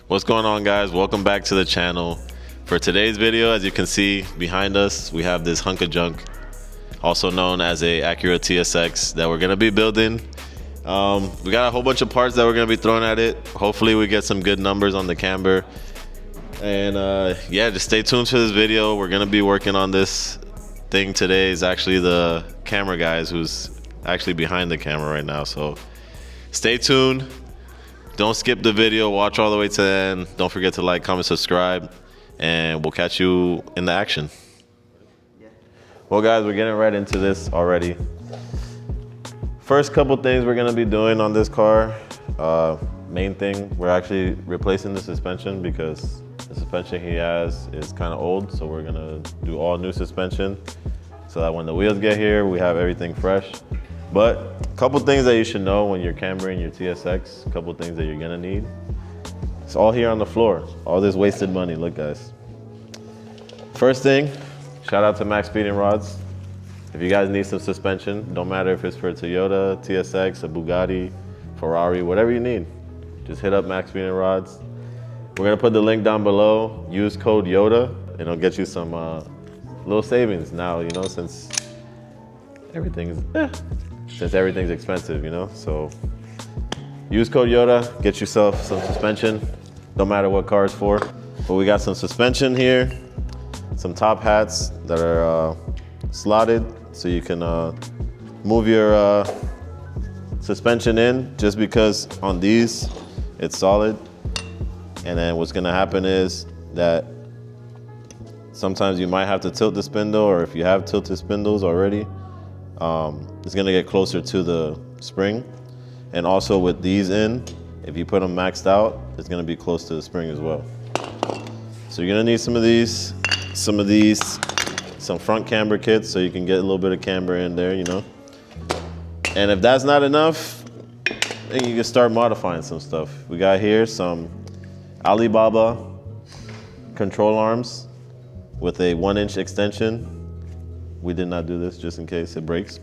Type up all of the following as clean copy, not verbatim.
What's going on, guys? Welcome back to the channel. For today's video, as you can see behind us, we have this hunk of junk, also known as a Acura TSX, that we're gonna be building. We got a whole bunch of parts that we're gonna be throwing at it. Hopefully we get some good numbers on the camber. And yeah, just stay tuned for this video. We're gonna be working on this thing today. Is actually the camera guys who's actually behind the camera right now. So stay tuned. Don't skip the video, watch all the way to the end. Don't forget to like, comment, subscribe, and we'll catch you in the action. Well guys, we're getting right into this already. First couple things we're gonna be doing on this car. Main thing, we're actually replacing the suspension because the suspension he has is kind of old. So we're gonna do all new suspension so that when the wheels get here, we have everything fresh. But a couple things that you should know when you're cambering your TSX, a couple things that you're gonna need. It's all here on the floor, all this wasted money. Look guys. First thing, shout out to maxpeedingrods. If you guys need some suspension, don't matter if it's for a Toyota, TSX, a Bugatti, Ferrari, whatever you need, just hit up maxpeedingrods. We're gonna put the link down below. Use code YOTA and it'll get you some little savings now, you know, since everything's expensive, you know. So use code YOTA, get yourself some suspension, no matter what car it's for. But we got some suspension here, some top hats that are slotted so you can move your suspension in, just because on these it's solid. And then what's gonna happen is that sometimes you might have to tilt the spindle, or if you have tilted spindles already, it's gonna get closer to the spring. And also with these in, if you put them maxed out, it's gonna be close to the spring as well. So you're gonna need some of these, some front camber kits so you can get a little bit of camber in there, you know. And if that's not enough, then you can start modifying some stuff. We got here some Alibaba control arms with a 1-inch extension. We did not do this just in case it breaks.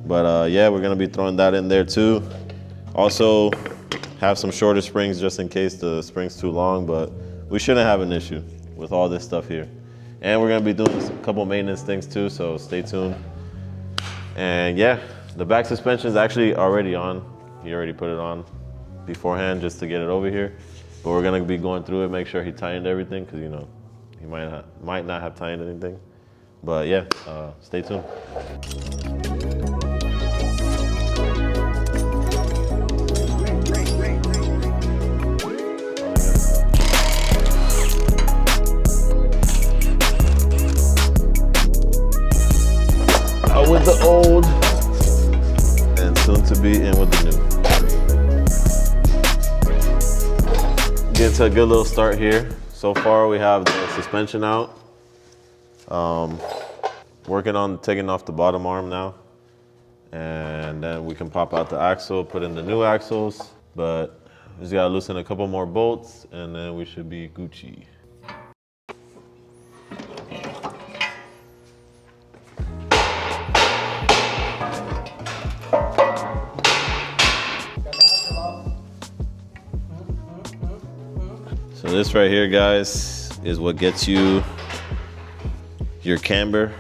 But yeah, we're gonna be throwing that in there too. Also have some shorter springs just in case the spring's too long, but we shouldn't have an issue with all this stuff here. And we're gonna be doing a couple maintenance things too, so stay tuned. And yeah, the back suspension is actually already on. He already put it on beforehand just to get it over here. But we're gonna be going through it, make sure he tightened everything, because you know, he might not have tightened anything. But yeah, stay tuned. Out with the old, and soon to be in with the new. Get to a good little start here. So far we have the suspension out. Working on taking off the bottom arm now. And then we can pop out the axle, put in the new axles, but we just gotta loosen a couple more bolts and then we should be Gucci. So this right here, guys, is what gets you your camber.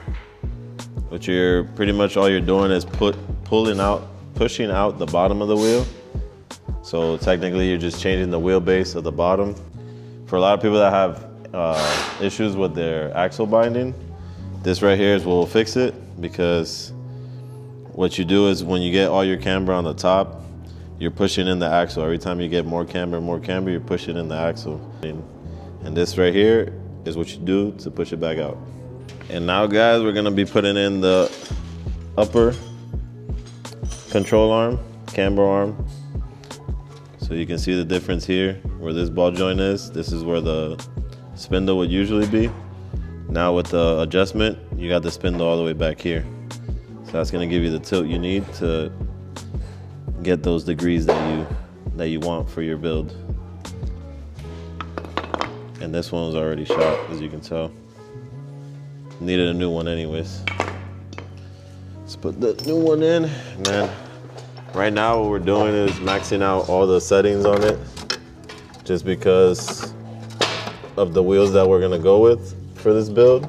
What you're pretty much all you're doing is pushing out the bottom of the wheel. So technically you're just changing the wheelbase of the bottom. For a lot of people that have issues with their axle binding, this right here will fix it, because what you do is when you get all your camber on the top, you're pushing in the axle. Every time you get more camber, you're pushing in the axle. And this right here is what you do to push it back out. And now guys, we're gonna be putting in the upper control arm, camber arm. So you can see the difference here, where this ball joint is. This is where the spindle would usually be. Now with the adjustment, you got the spindle all the way back here. So that's gonna give you the tilt you need to get those degrees that you want for your build. And this one was already shot, as you can tell. Needed a new one anyways. Let's put the new one in, and then right now what we're doing is maxing out all the settings on it. just because of the wheels that we're gonna go with for this build.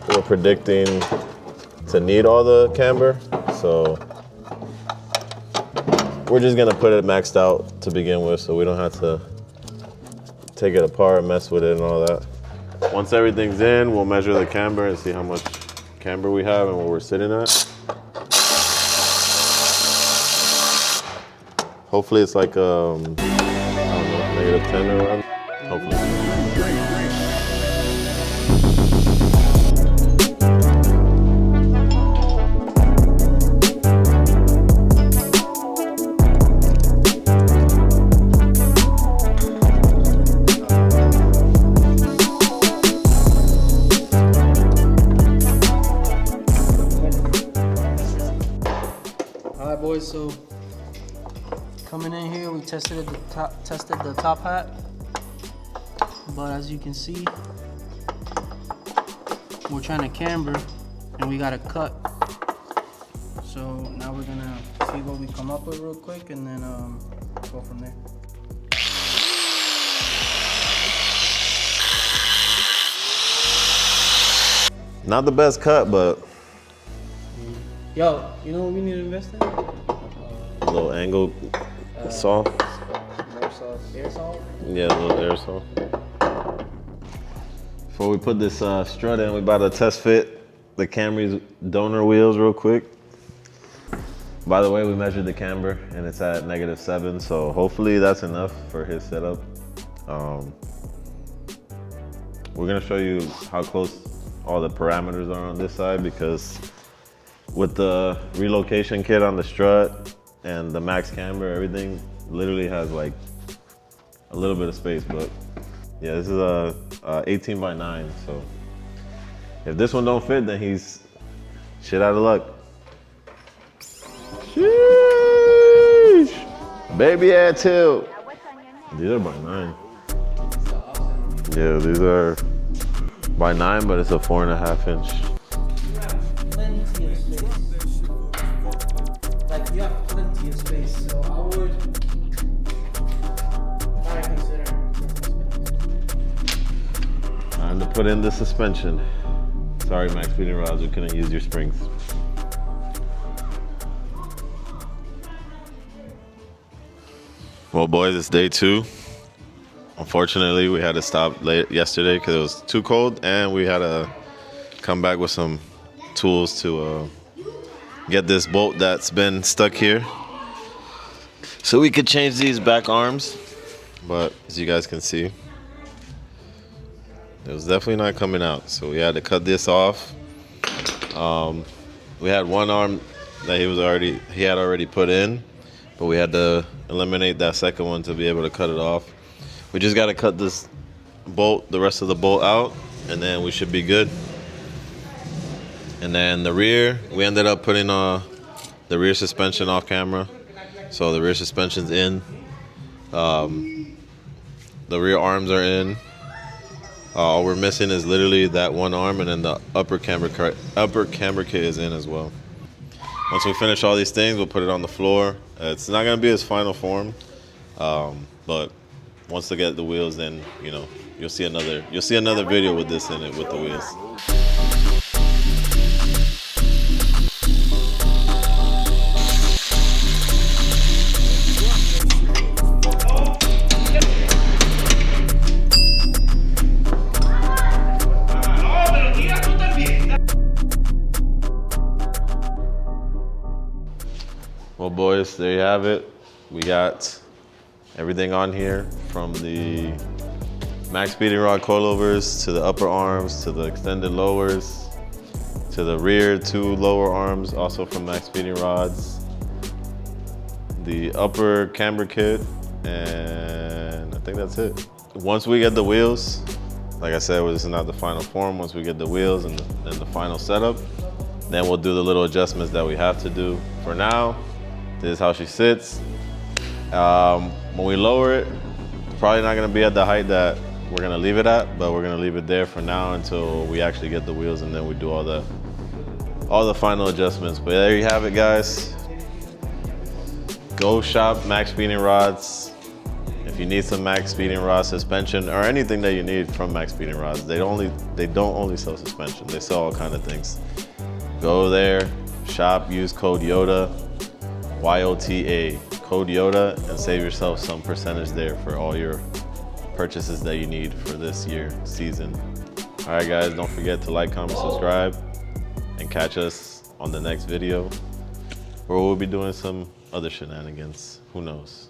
We're predicting to need all the camber, so we're just gonna put it maxed out to begin with, so we don't have to take it apart, mess with it and all that. Once everything's in, we'll measure the camber and see how much camber we have and where we're sitting at. Hopefully it's like, I don't know, -10 around. Hopefully. Alright boys, so coming in here, we tested the top hat, but as you can see, we're trying to camber and we got a cut. So now we're gonna see what we come up with real quick and then go from there. Not the best cut, but yo, you know what we need to invest in? a little angle saw. Air saw? Yeah, a little air saw. Before we put this strut in, we about to test fit the Camry's donor wheels real quick. By the way, we measured the camber and it's at -7, so hopefully that's enough for his setup. We're gonna show you how close all the parameters are on this side, because with the relocation kit on the strut and the max camber, everything literally has like a little bit of space. But yeah, this is a 18x9, so if this one don't fit, then he's shit out of luck. Sheesh. Baby add tilt. These are by 9. Yeah, these are by 9, but it's a 4.5 inch. Plenty of space. Like, you have plenty of space, so I would try to consider. Time to put in the suspension. Sorry, Max Speeding Rods, we couldn't use your springs. Well, boys, it's day 2. Unfortunately, we had to stop late yesterday because it was too cold, and we had to come back with some tools to get this bolt that's been stuck here, so we could change these back arms. But as you guys can see, it was definitely not coming out, so we had to cut this off. We had one arm that he had already put in, but we had to eliminate that second one to be able to cut it off. We just got to cut this bolt, the rest of the bolt out, and then we should be good. And then the rear, we ended up putting the rear suspension off camera. So the rear suspension's in. The rear arms are in. All we're missing is literally that one arm, and then the upper camber kit is in as well. Once we finish all these things, we'll put it on the floor. It's not gonna be its final form, but once they get the wheels in, you know, you'll see another video with this in it with the wheels. Well, boys, there you have it. We got everything on here, from the max speeding rod coilovers to the upper arms to the extended lowers to the rear 2 lower arms, also from max speeding rods, the upper camber kit, and I think that's it. Once we get the wheels, like I said, this is not the final form. Once we get the wheels and the final setup, then we'll do the little adjustments that we have to do. For now, this is how she sits. When we lower it, it's probably not gonna be at the height that we're gonna leave it at, but we're gonna leave it there for now until we actually get the wheels, and then we do all the final adjustments. But there you have it, guys. Go shop Max Speeding Rods. If you need some Max Speeding Rod suspension or anything that you need from Max Speeding Rods, they don't only sell suspension, they sell all kind of things. Go there, shop, use code YOTA, YOTA, code YOTA, and save yourself some percentage there for all your purchases that you need for this year season. All right guys, don't forget to like, comment, subscribe, and catch us on the next video where we'll be doing some other shenanigans. Who knows?